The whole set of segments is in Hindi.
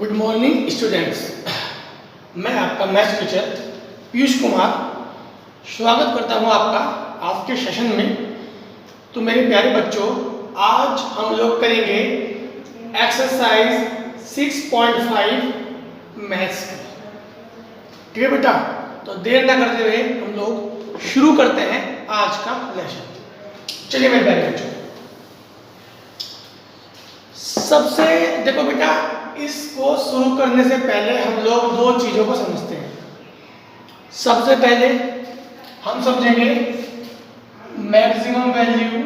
Good morning students. मैं आपका मैथ्स टीचर पीयूष कुमार स्वागत करता हूं आपका आज के सेशन में। तो मेरे प्यारे बच्चों, आज हम लोग करेंगे एक्सरसाइज 6.5 मैथ्स। ठीक है बेटा, तो देर ना करते हुए हम लोग शुरू करते हैं आज का लेसन। चलिए मेरे प्यारे बच्चों, सबसे देखो बेटा, इसको शुरू करने से पहले हम लोग दो चीजों को समझते हैं। सबसे पहले हम समझेंगे मैक्सिमम वैल्यू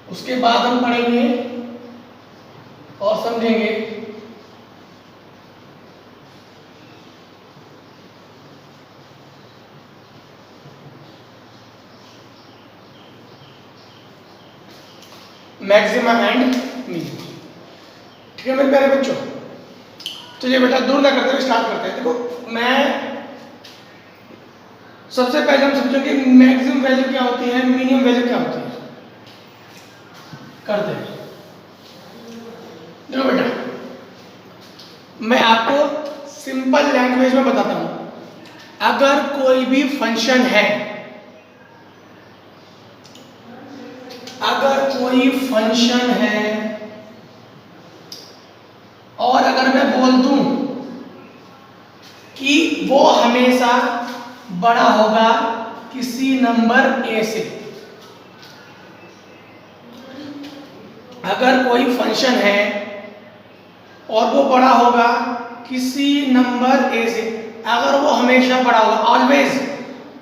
उसके बाद हम पढ़ेंगे और समझेंगे मैक्सिमा एंड मिनिमम। ठीक है मेरे प्यारे बच्चों, चलिए बेटा दूर ना करते हुए स्टार्ट करते हैं। देखो, मैं सबसे पहले हम समझेंगे मैक्सिमम वैल्यू क्या होती है, मिनिमम वैल्यू क्या होती है। करते हैं। देखो बेटा, मैं आपको सिंपल लैंग्वेज में बताता हूं। अगर कोई भी फंक्शन है, अगर कोई फंक्शन है और अगर मैं बोल दूं कि वो हमेशा बड़ा होगा किसी नंबर a से, अगर कोई फंक्शन है और वो बड़ा होगा किसी नंबर a से, अगर वो हमेशा बड़ा होगा, always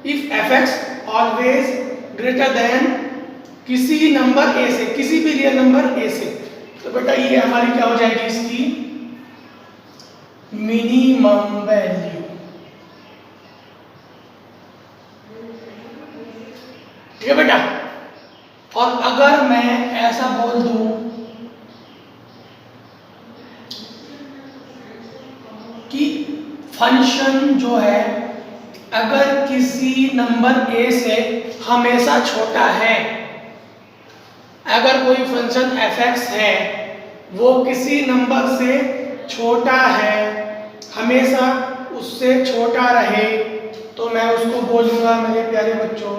if fx always greater then किसी नंबर a से, किसी भी रियल नंबर a से, तो बेटा ये हमारी क्या हो जाएगी, इसकी मिनिमम वैल्यू। ठीक है बेटा, और अगर मैं ऐसा बोल दूं कि फंक्शन जो है अगर किसी नंबर a से हमेशा छोटा है, अगर कोई फंक्शन fx है वो किसी नंबर से छोटा है, हमेशा उससे छोटा रहे, तो मैं उसको बोलूंगा मेरे प्यारे बच्चों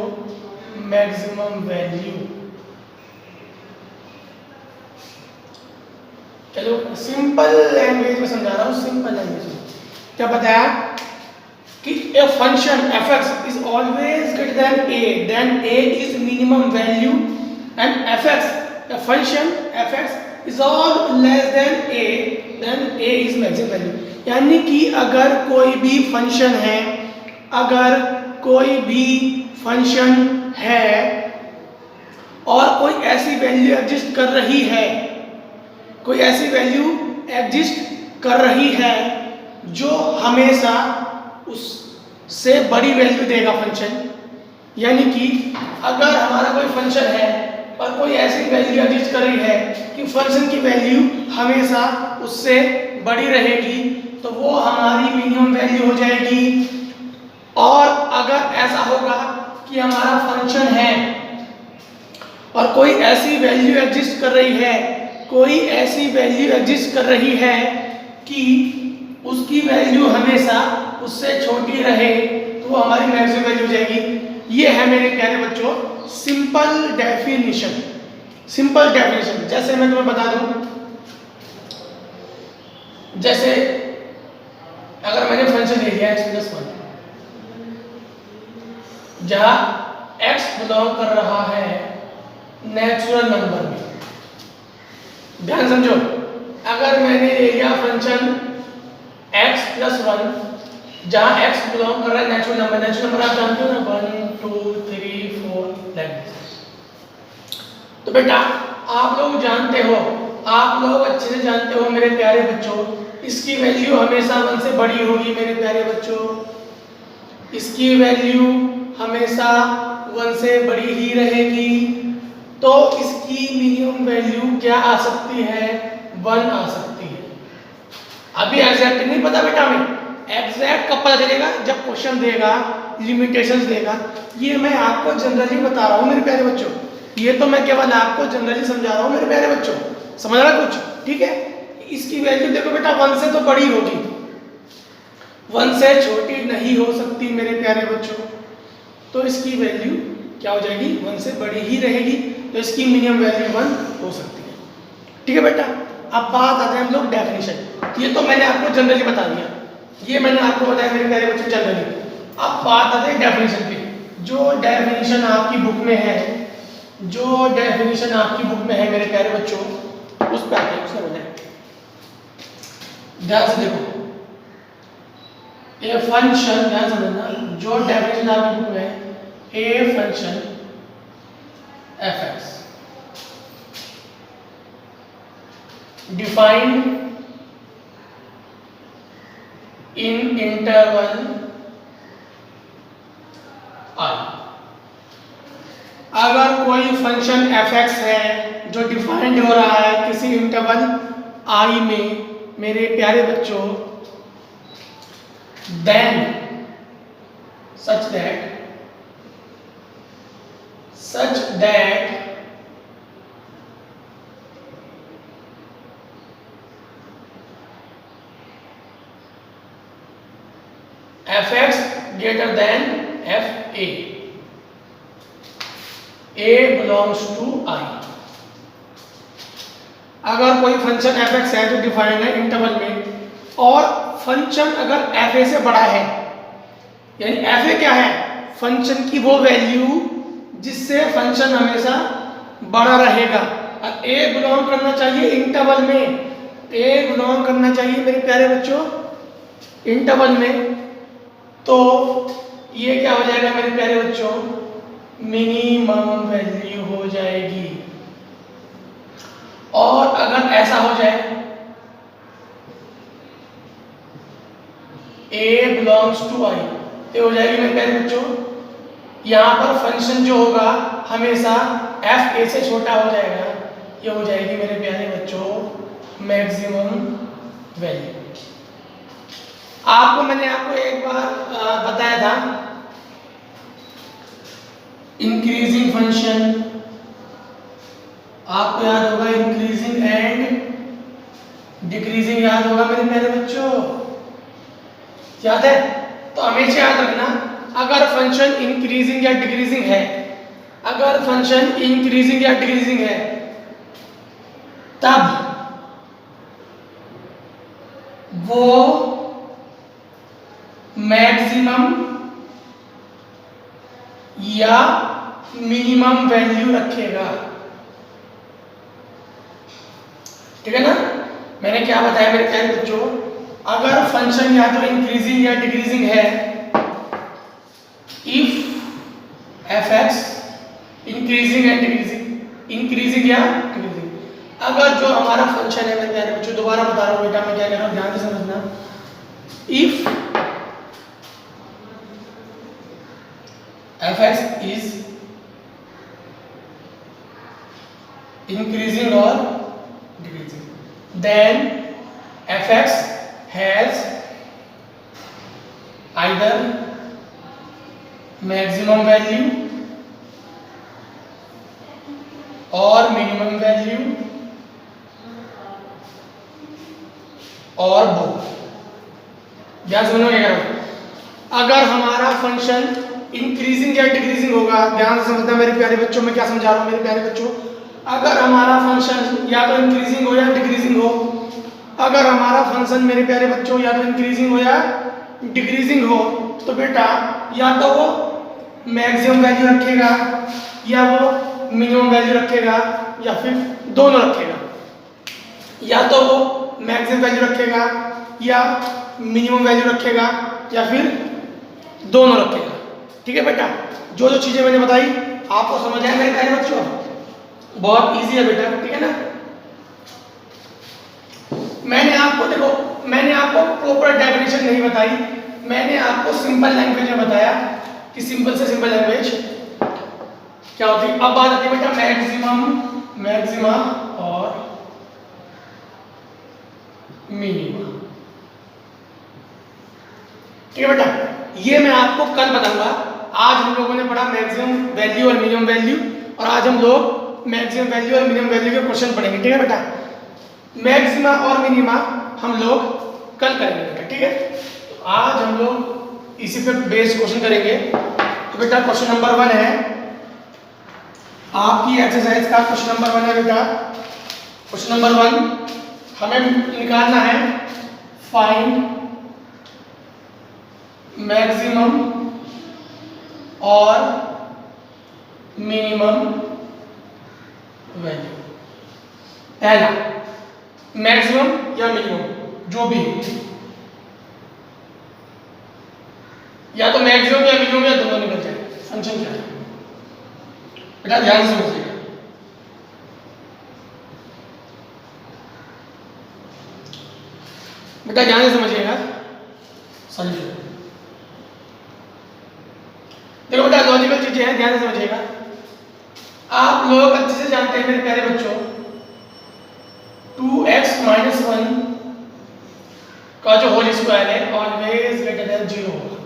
मैक्सिमम वैल्यू। चलो सिंपल लैंग्वेज में समझा रहा हूं, सिंपल लैंग्वेज में क्या बताया कि a function fx is always greater than a, then a is minimum value and fx, the function fx is all less than a, then a is maximum value। यानी कि अगर कोई भी फंक्शन है, अगर कोई भी फंक्शन है और कोई ऐसी वैल्यू एग्जिस्ट कर रही है, कोई ऐसी वैल्यू एग्जिस्ट कर रही है जो हमेशा उससे बड़ी वैल्यू देगा फंक्शन, यानी कि अगर हमारा कोई फंक्शन है और कोई ऐसी वैल्यू एग्जिस्ट कर रही है कि फंक्शन की वैल्यू हमेशा उससे बड़ी रहेगी, तो वो हमारी मिनिमम वैल्यू हो जाएगी। और अगर ऐसा होगा कि हमारा फंक्शन है और कोई ऐसी वैल्यू एग्जिस्ट कर रही है, कोई ऐसी वैल्यू एग्जिस्ट कर रही है कि उसकी वैल्यू हमेशा उससे छोटी रहे, तो वो हमारी मैक्सिमम वैल्यू हो जाएगी। ये है मेरे प्यारे बच्चों सिंपल डेफिनेशन। सिंपल डेफिनेशन जैसे मैं तुम्हें बता दूं, जैसे अगर मैंने फंक्शन ले लिया x+1 जहां x बिलोंग कर रहा है नेचुरल नंबर में, ध्यान समझो, अगर मैंने ले लिया फंक्शन x+1 जहां x बिलोंग कर रहा है नेचुरल नंबर, नेचुरल नंबर आप जानते हो ना 1 2 3 4 लाइक दिस। तो बेटा आप लोग जानते हो, आप लोग अच्छे से जानते हो मेरे प्यारे बच्चों, इसकी वैल्यू हमेशा 1 से बड़ी होगी मेरे प्यारे बच्चों, इसकी वैल्यू हमेशा 1 से बड़ी ही रहेगी, तो इसकी मिनिमम वैल्यू क्या आ सकती है, 1 आ सकती है। अभी एग्जैक्ट नहीं पता बेटा हमें, एग्जैक्ट कब पता चलेगा जब क्वेश्चन देगा, लिमिटेशंस देगा। ये मैं आपको जनरली बता रहा हूँ मेरे प्यारे बच्चों, ये तो मैं केवल आपको जनरली समझा रहा हूँ मेरे प्यारे बच्चों, समझ रहा कुछ? ठीक है, इसकी वैल्यू देखो बेटा 1 से तो बड़ी होगी, 1 से छोटी नहीं हो सकती मेरे प्यारे बच्चों, तो इसकी वैल्यू क्या हो जाएगी, 1 से बड़ी ही रहेगी, तो इसकी मिनिमम वैल्यू 1 हो सकती है। ठीक है बेटा, अब बात आते हैं हम लोग डेफिनेशन। ये तो मैंने आपको जनरली बता दिया, ये मैंने आपको बताया मेरे प्यारे बच्चों जनरली। अब बात आते हैं डेफिनेशन पे। जो डेफिनेशन आपकी बुक में है, जो डेफिनेशन आपकी बुक में है मेरे प्यारे बच्चों, उस पर आते हैं, उसमें बताएं, ध्यान से देखो। ए फंक्शन, ध्यान से समझना, जो डेफिनेशन आपकी बुक में है, a function F X defined in interval I. अगर कोई फंक्शन एफ एक्स है जो डिफाइंड हो रहा है किसी इंटरवल आई में मेरे प्यारे बच्चों, then such that fx greater than fa, a belongs to I। अगर कोई फंक्शन fx है जो डिफाइंड है इंटरवल में, और फंक्शन अगर fa से बड़ा है, यानी fa क्या है, फंक्शन की वो वैल्यू जिससे फंक्शन हमेशा बड़ा रहेगा, और a बिलोंग करना चाहिए इंटरवल में, a बिलोंग करना चाहिए मेरे प्यारे बच्चों इंटरवल में, तो ये क्या हो जाएगा मेरे प्यारे बच्चों, मिनिमम वैल्यू हो जाएगी। और अगर ऐसा हो जाए a belongs to I, तो हो जाएगी मेरे प्यारे बच्चों, यहाँ पर फंक्शन जो होगा हमेशा f a से छोटा हो जाएगा, ये हो जाएगी मेरे प्यारे बच्चों मैक्सिमम वैल्यू। मैंने आपको एक बार बताया था, इंक्रीजिंग फंक्शन, आपको याद होगा, इंक्रीजिंग एंड डिक्रीजिंग याद होगा मेरे प्यारे बच्चों, याद है? तो हमेशा याद रखना, अगर फंक्शन इंक्रीजिंग या डिक्रीजिंग है, अगर फंक्शन इंक्रीजिंग या डिक्रीजिंग है, तब वो मैक्सिमम या मिनिमम वैल्यू रखेगा। ठीक है ना? मैंने क्या बताया मेरे प्यारे बच्चों, अगर फंक्शन या तो इंक्रीजिंग या डिक्रीजिंग है, if F x increasing and decreasing, increasing या डिक्रीजिंग, अगर जो हमारा फंक्शन है मेरे प्यारे बच्चों, दोबारा बता रहा हूँ बेटा मैं क्या कह रहा हूँ, ध्यान से समझना, if F x is increasing और decreasing, then fx has either maximum value or minimum value और both। ध्यान सुनो क्या, अगर हमारा फंक्शन इंक्रीजिंग या डिक्रीजिंग होगा, ध्यान से समझना मेरे प्यारे बच्चों, मैं क्या समझा रहा हूँ मेरे प्यारे बच्चों, अगर हमारा फंक्शन या तो इंक्रीजिंग हो या डिक्रीजिंग हो, अगर हमारा फंक्शन मेरे प्यारे बच्चों या तो इंक्रीजिंग हो या डिक्रीजिंग हो, तो बेटा या तो वो मैक्सिमम वैल्यू रखेगा या वो मिनिमम वैल्यू रखेगा या फिर दोनों रखेगा, या तो वो मैक्सिमम वैल्यू रखेगा या मिनिमम वैल्यू रखेगा या फिर दोनों रखेगा। ठीक है बेटा, जो जो चीजें मैंने बताई आपको समझ आए मेरे प्यारे बच्चों, बहुत इजी है बेटा। ठीक है ना? मैंने आपको देखो, मैंने आपको प्रॉपर डेफिनेशन नहीं बताई, मैंने आपको सिंपल लैंग्वेज में बताया कि सिंपल से सिंपल लैंग्वेज क्या होती है। अब बात आती है बेटा मैक्सिमम, मैक्सिमा और मिनिमा। ठीक है बेटा, ये मैं आपको कल बताऊंगा। आज हम लोगों ने पढ़ा मैक्सिमम वैल्यू और मिनिमम वैल्यू, और आज हम लोग मैक्सिमम वैल्यू और मिनिमम वैल्यू के क्वेश्चन पढ़ेंगे। ठीक है बेटा, मैक्सिमा और मिनिमा हम लोग कल करेंगे बेटा। ठीक है, तो आज हम लोग इसी पे बेस्ड क्वेश्चन करेंगे। तो बेटा क्वेश्चन नंबर 1 है आपकी एक्सरसाइज का। क्वेश्चन नंबर 1 है बेटा, क्वेश्चन नंबर 1 हमें निकालना है फाइंड मैक्सिमम और मिनिमम वैल्यू। पहला मैक्सिमम या मिनिमम जो भी, या तो मैक्सिमम या मिनिमम या दोनों निकल जाए। फंक्शन क्या है बेटा, ध्यान से समझिएगा। बेटा ध्यान से समझिएगा, समझिए। देखो बेटा लॉजिकल चीजें हैं, ध्यान से समझिएगा। आप लोग अच्छे से जानते हैं मेरे प्यारे बच्चों, 2x - 1 का जो होल स्क्वायर है ऑलवेज ग्रेटर देन 0 होगा,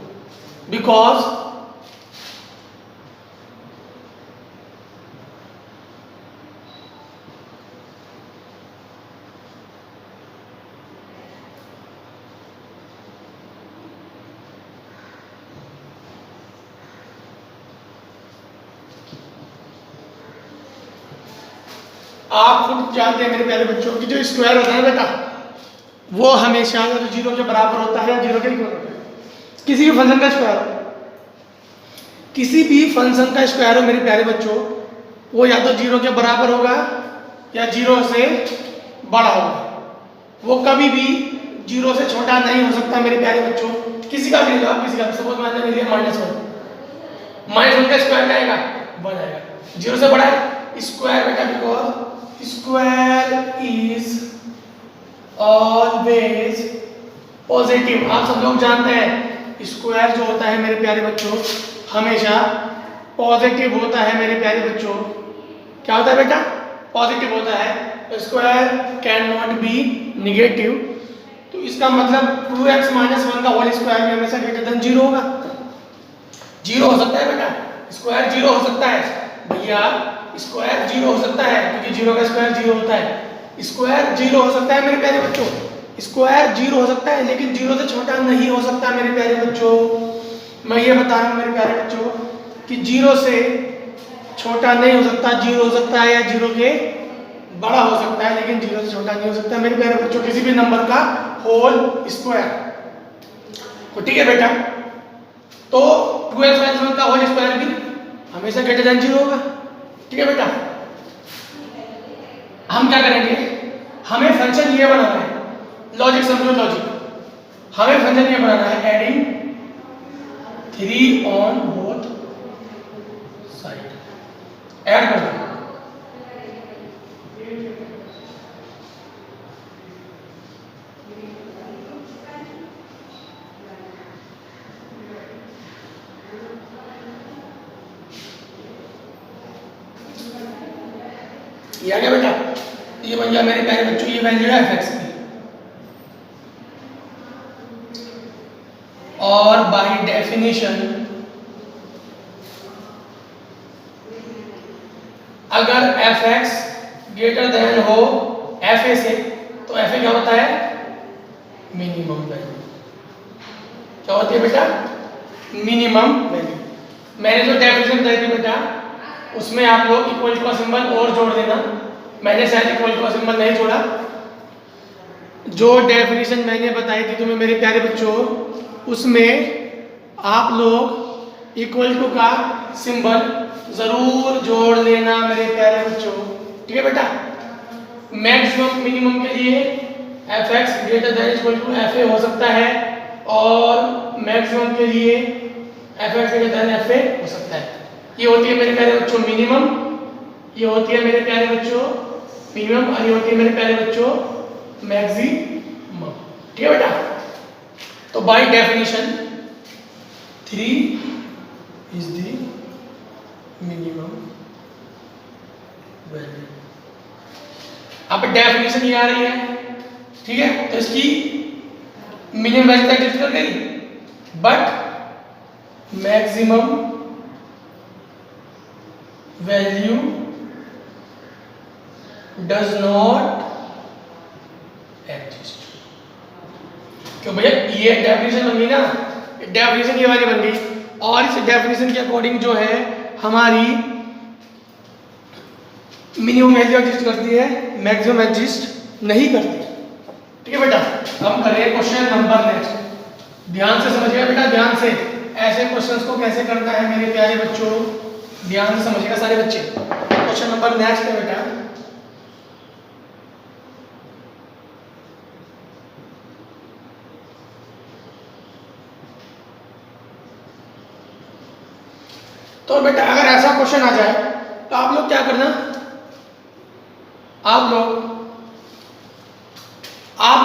बिकॉज आप खुद जानते हैं मेरे प्यारे बच्चों कि जो स्क्वायर होता है बेटा, वो हमेशा या तो 0 के बराबर होता है या 0 के इक्वल होता है। किसी भी फंक्शन का स्क्वायर हो, किसी भी फंक्शन का स्क्वायर हो मेरे प्यारे बच्चों, वो या तो 0 के बराबर होगा या 0 से बड़ा होगा। वो कभी भी 0 से छोटा नहीं हो सकता मेरे प्यारे बच्चों। किसी का भी किसी का, सपोज मान लीजिए -1 का स्क्वायर क्या आएगा, 1 आएगा। 0 से बड़ा है स्क्वायर बेटा, because square is always positive. आप सब लोग जानते हैं स्क्वायर जो होता है मेरे प्यारे बच्चों हमेशा पॉजिटिव होता है मेरे प्यारे बच्चों। क्या होता है बेटा, पॉजिटिव होता है। Square can not be negative. तो इसका मतलब 2x - 1 का होल स्क्वायर में हमेशा ग्रेटर देन 0 होगा। 0 हो सकता है बेटा, स्क्वायर 0 हो सकता है भैया, स्क्वायर 0 हो सकता है क्योंकि 0 का स्क्वायर 0 होता है। स्क्वायर 0 हो सकता है मेरे प्यारे बच्चों, स्क्वायर 0 हो सकता है, लेकिन 0 से छोटा नहीं हो सकता मेरे प्यारे बच्चों। मैं ये बता रहा हूँ मेरे प्यारे बच्चों कि 0 से छोटा नहीं हो सकता, 0 हो सकता है या 0 के बड़ा हो सकता है, लेकिन 0 से छोटा नहीं हो सकता मेरे प्यारे बच्चों किसी भी नंबर का होल स्क्वायर। तो ठीक है बेटा, तो 2x - 1 का होल स्क्वायर भी हमेशा ग्रेटर देन 0 होगा। ठीक है बेटा, हम क्या करेंगे, हमें फंक्शन ये बनाना है, लॉजिक समझो लॉजिक। हमें फंक्शन ये बनाना है adding 3 on both side. Add कर दो, ये आ गया बेटा। ये बन गया मेरे प्यारे बच्चों, ये वैल्यू है fx की। और बाय डेफिनेशन अगर fx ग्रेटर देन हो fa से, तो fa क्या होता है, मिनिमम वैल्यू। क्या होती है बेटा, मिनिमम वैल्यू। मैंने जो डेफिनेशन बताई थी बेटा, उसमें आप लोग इक्वल टू का सिंबल और जोड़ देना। मैंने शायद इक्वल टू का सिंबल नहीं जोड़ा। जो डेफिनेशन मैंने बताई थी तुम्हें मेरे प्यारे बच्चों, उसमें आप लोग इक्वल टू का सिंबल जरूर जोड़ लेना मेरे प्यारे बच्चों। ठीक है बेटा, मैक्सिमम मिनिमम के लिए fx greater than equal to fa हो सकता है, और मैक्सिमम के लिए fx ग्रेटर देन fa हो सकता है। ये होती है मेरे प्यारे बच्चों मिनिमम, ये होती है मेरे प्यारे बच्चों मिनिमम, और ये होती है मेरे प्यारे बच्चों मैक्सिमम। ठीक है बेटा, तो by definition 3 is the minimum value. अब डेफिनेशन ये आ रही है, ठीक है, तो इसकी मिनिमम वैल्यू तक कर गई but maximum value does not exist. क्यों भैया, ये डेफिनेशन बन गई ना, डेफिनेशन ये वाली बन गई, और इस डेफिनेशन के अकॉर्डिंग जो है हमारी मिनिमम वैल्यू एग्जिस्ट करती है, मैक्सिमम एग्जिस्ट नहीं करती। ठीक है बेटा, हम कर रहे हैं क्वेश्चन नंबर नेक्स्ट। ध्यान से समझिएगा बेटा, ध्यान से। ऐसे क्वेश्चंस को कैसे करना है मेरे प्यारे बच्चों, ध्यान से समझिएगा सारे बच्चे। क्वेश्चन नंबर नेक्स्ट है बेटा, तो बेटा अगर ऐसा क्वेश्चन आ जाए तो आप लोग क्या करना, आप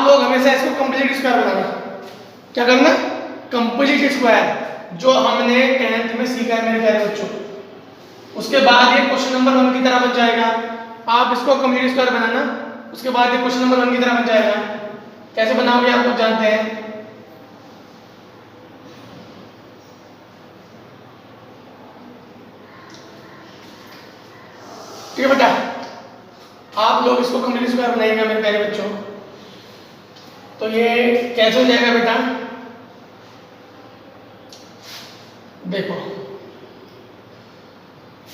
लोग हमेशा इसको कंप्लीट स्क्वायर बनाना। क्या करना, कंप्लीट स्क्वायर, जो हमने 10th में सीखा है मेरे प्यारे बच्चों। उसके बाद ये क्वेश्चन नंबर 1 की तरह बन जाएगा। आप इसको कंप्लीट स्क्वायर बनाना, उसके बाद ये क्वेश्चन नंबर 1 की तरह बन जाएगा। कैसे बनाओगे आप लोग जानते हैं। ठीक है बेटा, आप लोग इसको कंप्लीट स्क्वायर बनाइएगा मेरे प्यारे बच्चों। तो ये कैसे हो जाएगा बेटा, देखो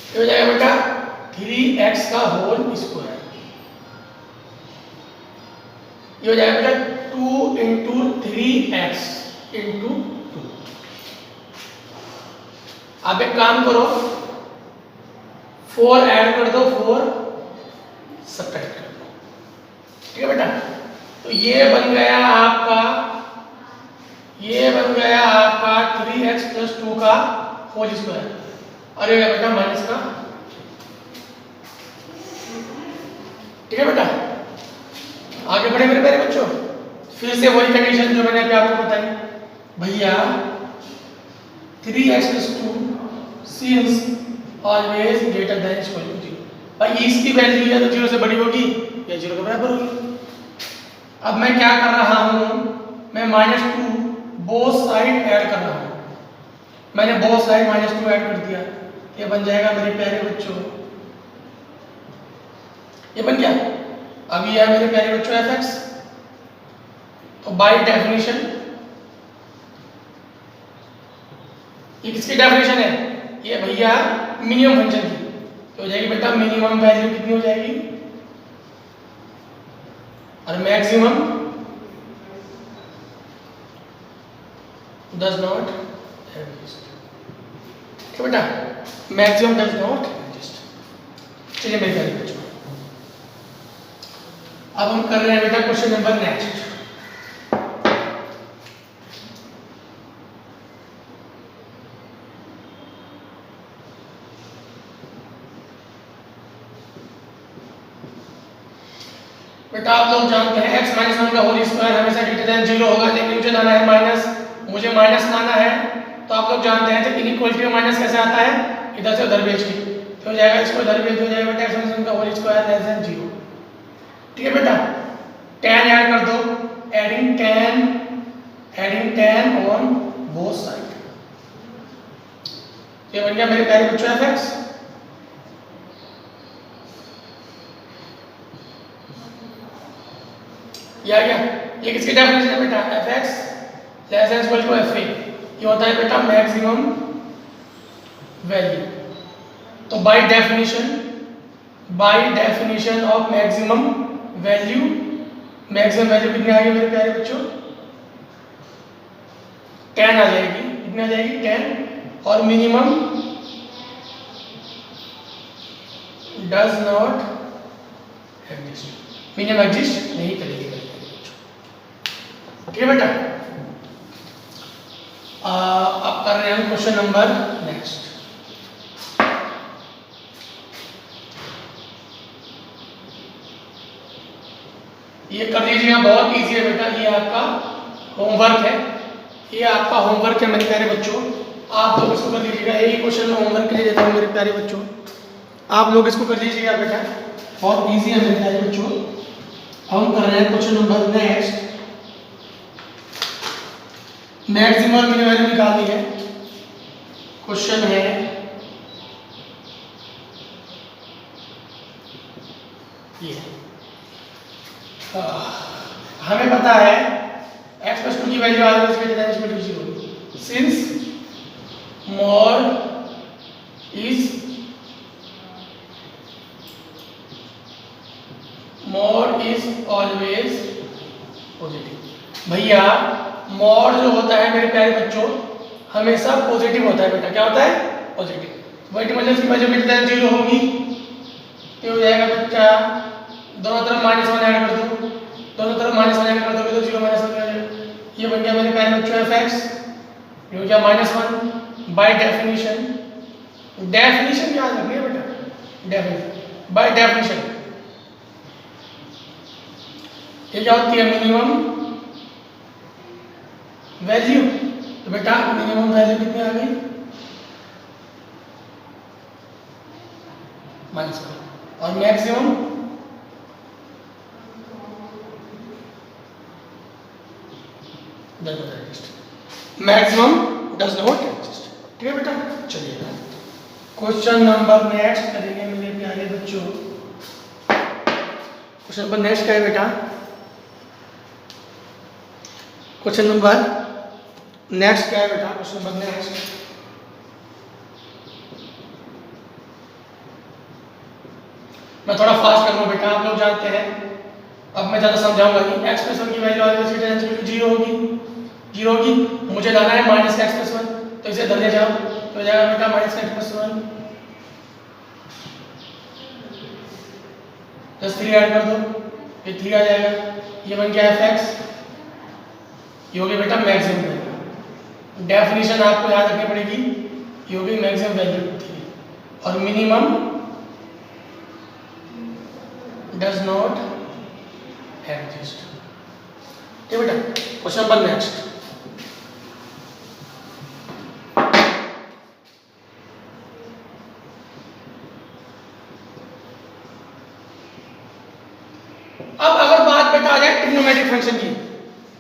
ये हो जाएगा बेटा 3x का होल स्क्वायर। ये हो जाएगा बेटा 2 इंटू 3x इंटू 2। आप एक काम करो, 4 ऐड कर दो, 4 सब्ट्रैक्ट कर दो। ठीक है बेटा, तो ये बन गया आपका 3x प्लस 2 का होल स्क्वायर, और ये बेटा माइनस का। ठीक है बेटा, आगे बढ़े मेरे प्यारे बच्चों। फिर से वही कंडीशन जो मैंने अभी आपको बताई, भैया 3x plus 2 since always greater than equal to 0। भाई इसकी वैल्यू या तो 0 से बड़ी होगी या 0 के बराबर होगी। अब मैं क्या कर रहा हूं, मैं -2 बोथ साइड ऐड कर रहा हूं। मैंने बोथ साइड -2 ऐड कर दिया, ये बन जाएगा मेरे प्यारे बच्चों, ये बन गया। अब ये है मेरे प्यारे बच्चों fx। तो बाय डेफिनेशन ये किसकी डेफिनेशन है, ये भैया मिनिमम फंक्शन की। तो हो जाएगी बेटा मिनिमम वैल्यू कितनी हो जाएगी, और मैक्सिमम डज नॉट एग्जिस्ट। ठीक है बेटा, मैक्सिमम डज नॉट एग्जिस्ट। चलिए मेरे प्यारे बच्चों, अब हम कर रहे हैं बेटा क्वेश्चन नंबर नेक्स्ट। बेटा आप लोग जानते हैं x माइनस 1 का होल स्क्वायर हमेशा ग्रेटर देन 0 होगा, लेकिन मुझे लाना है माइनस, मुझे माइनस लाना है। तो आप लोग जानते हैं जब इनइक्वालिटी में माइनस कैसे आता है, इधर से उधर भेज के, तो हो जाएगा इसको उधर भेज, हो जाएगा बेटा x माइनस 1 का होल स्क्वायर लेस देन 0। ठीक है बेटा, 10 ऐड कर दो, एडिंग 10 ऑन बोथ साइड। ये बन गया मेरे प्यारे बच्चों fx। ये आ गया, ये किसकी डेफिनेशन है बेटा, fx less than equal to fa। ये होता है बेटा मैक्सिमम वैल्यू। तो by definition of maximum value कितनी आ गई मेरे प्यारे बच्चों, 10 आ जाएगी। कितनी आ जाएगी, 10। और minimum does not exist, minimum exist नहीं करेगी। ठीक है बेटा, अब कर रहे हैं क्वेश्चन नंबर नेक्स्ट। ये कर लीजिएगा, बहुत इजी है बेटा, ये आपका होमवर्क है, ये आपका होमवर्क है मेरे प्यारे बच्चों। आप लोग इसको कर लीजिएगा, यही क्वेश्चन मैं होमवर्क के लिए देता हूँ मेरे प्यारे बच्चों। आप लोग इसको कर लीजिएगा बेटा, बहुत इजी है मेरे प्यारे बच्चों। हम कर रहे हैं क्वेश्चन नंबर नेक्स्ट। मैक्सिमम और मिनिमम वैल्यू निकालनी है। क्वेश्चन है ये, हमें पता है x प्लस 2 की value always greater than equal to 0 since mod is always positive. भैया मोड जो होता है मेरे प्यारे बच्चों हमेशा पॉजिटिव होता है बेटा। क्या होता है? पॉजिटिव। वही मतलब इसकी वैल्यू ग्रेटर देन 0 होगी तो हो जाएगा बच्चा, दोनों तरफ -1 ऐड कर दो, दोनों तरफ -1 ऐड कर दोगे तो 0 -1 हो जाएगा। ये बन गया मेरे प्यारे बच्चों fx, ये हो गया -1 बाय डेफिनेशन। डेफिनेशन याद रखनी है बेटा, डेफिनेशन बाय डेफिनेशन ये क्या होती है? Minimum value. तो बेटा मिनिमम वैल्यू कितनी आ गई? -1 और maximum does not exist, maximum does not exist। ठीक है बेटा, चलिए क्वेश्चन नंबर नेक्स्ट करेंगे मेरे प्यारे बच्चों। क्वेश्चन नंबर नेक्स्ट क्या है बेटा? क्वेश्चन नंबर नेक्स्ट क्या है बेटा? क्वेश्चन नंबर नेक्स्ट मैं थोड़ा फास्ट कर रहा हूँ बेटा, आप लोग जानते हैं। अब मैं ज़्यादा समझाऊंगा नहीं। x प्लस 1 की value always greater than equal to 0 होगी, 0 होगी। मुझे लाना है -x प्लस 1, तो इसे धर ले जाओ तो हो जाएगा बेटा -x प्लस 1 प्लस 3 ऐड कर दो, ये 3 आ जाएगा। ये बन गया fx, ये हो गया बेटा मैक्सिमम वैल्यू। डेफिनेशन आपको याद रखनी पड़ेगी, ये हो गई मैक्सिमम वैल्यू 3 और मिनिमम डज नॉट एग्जिस्ट। ठीक बेटा, क्वेश्चन नंबर नेक्स्ट। अब अगर बात बेटा आ जाए ट्रिग्नोमेट्रिक फंक्शन की,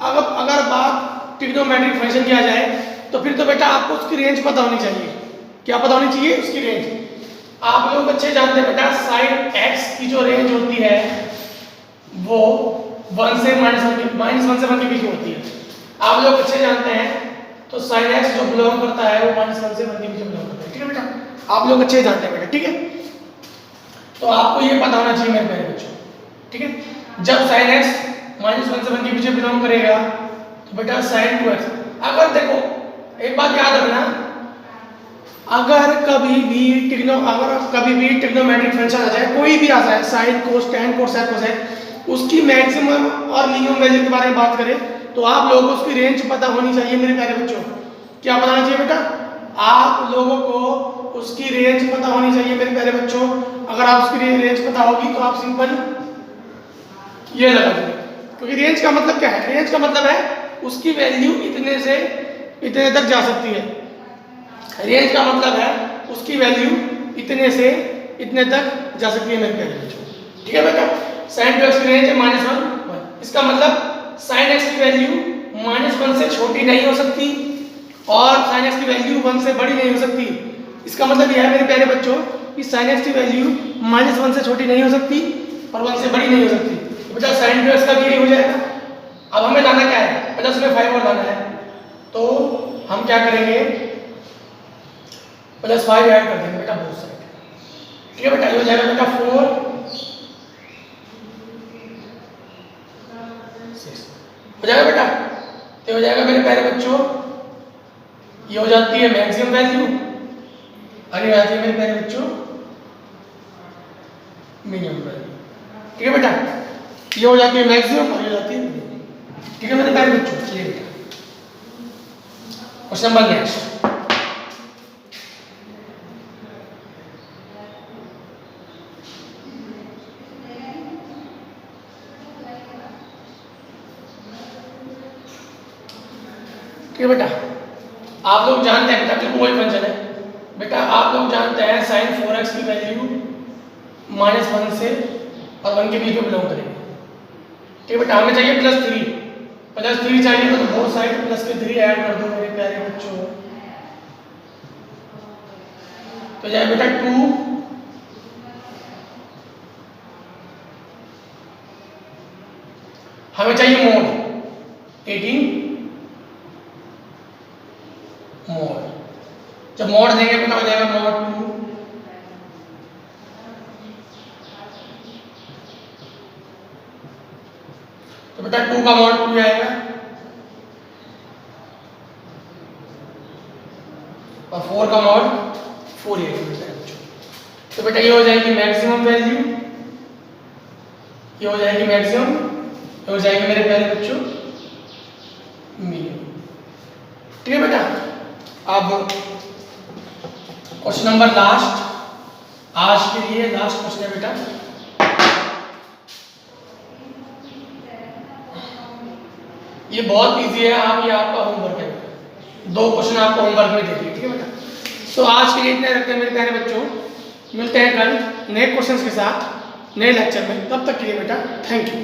अगर बात ट्रिग्नोमेट्रिक फंक्शन की आ जाए तो फिर तो बेटा आपको उसकी रेंज पता होनी चाहिए। क्या पता होनी चाहिए? उसकी रेंज। आप लोग अच्छे जानते हैं बेटा साइन x की जो रेंज होती है वो 1 से -1 से 1 के बीच में होती है। आप लोग अच्छे जानते हैं तो साइन x जो बिलोंग करता है वो -1 से 1 के बीच में बिलोंग करता है। ठीक है बेटा, आप लोग अच्छे जानते हैं बेटा। ठीक है, तो आपको ये पता होना चाहिए मेरे प्यारे बच्चों। ठीक है, जब साइन x -1 से 1 के बीच में बिलोंग करेगा तो बेटा साइन 2x। अगर देखो एक बात याद रखना, अगर कभी भी ट्रिग्नोमेट्रिक फंक्शन आ जाए, कोई भी आ जाए, sine cos tan cosec cosec, उसकी मैक्सिमम और मिनिमम वैल्यू के बारे में बात करें तो आप लोगों को उसकी रेंज पता होनी चाहिए मेरे प्यारे बच्चों। क्या पता होना चाहिए बेटा? आप लोगों को उसकी रेंज पता होनी चाहिए मेरे प्यारे बच्चों। अगर आप उसकी रेंज पता होगी तो आप सिंपल ये लगा देंगे, क्योंकि रेंज का मतलब क्या है? रेंज का मतलब है उसकी वैल्यू इतने से इतने तक जा सकती है। रेंज का मतलब है उसकी वैल्यू इतने से इतने तक जा सकती है मेरे प्यारे बच्चों। ठीक है बेटा, साइन 2x की रेंज है -1, इसका मतलब साइन x की वैल्यू -1 से छोटी नहीं हो सकती और साइन x की वैल्यू 1 से बड़ी नहीं हो सकती। इसका मतलब यह है मेरे प्यारे बच्चों कि साइन x की वैल्यू -1 से छोटी नहीं हो सकती और 1 से बड़ी नहीं हो सकती। तो बेटा साइन 2x का भी यही हो जाएगा। अब हमें लाना क्या है? बेटा उसमें 5 और लाना है, तो हम क्या करेंगे? +5 ऐड कर देंगे बेटा बोथ साइड। ठीक है बेटा, ये हो जाएगा बेटा 4 6 हो जाएगा बेटा। तो हो जाएगा मेरे प्यारे बच्चों, ये हो जाती है मैक्सिमम वैल्यू और ये आती है मेरे प्यारे बच्चों मिनिमम वैल्यू। ठीक है बेटा, ये हो जाती है मैक्सिमम और ये हो जाती है मिनिमम। ठीक है मेरे प्यारे बच्चों, चलिए बेटा क्वेश्चन नंबर नेक्स्ट। ठीक है बेटा, आप लोग जानते हैं बेटा कि कोई फंक्शन है बेटा, आप लोग जानते हैं साइन 4x की वैल्यू -1 से और 1 के बीच में बिलोंग करेगी। ठीक है बेटा, हमें चाहिए +3 प्लस 3 चाहिए तो बोथ साइड प्लस के 3 ऐड कर दो मेरे प्यारे बच्चों। तो जाए बेटा 2 हमें चाहिए मोड 18 मोड। जब मोड देंगे बेटा हो जाएगा मोड 2 तो बेटा 2 का मोड 2 आएगा और 4 का मोड 4 आएगा बेटा बच्चों। तो बेटा ये हो जाएगी मैक्सिमम वैल्यू, ये हो जाएगी मैक्सिमम, ये हो जाएगी मेरे प्यारे बच्चों मिनिमम। ठीक है बेटा। अब क्वेश्चन नंबर लास्ट, आज के लिए लास्ट क्वेश्चन है बेटा। ये बहुत इजी है, आप ये आपका होमवर्क है, 2 क्वेश्चन आपको होमवर्क में दे दिए। ठीक है बेटा। तो आज के लिए इतना रखते हैं मेरे प्यारे बच्चों, मिलते हैं कल नए क्वेश्चंस के साथ नए लेक्चर में। तब तक के लिए बेटा थैंक यू।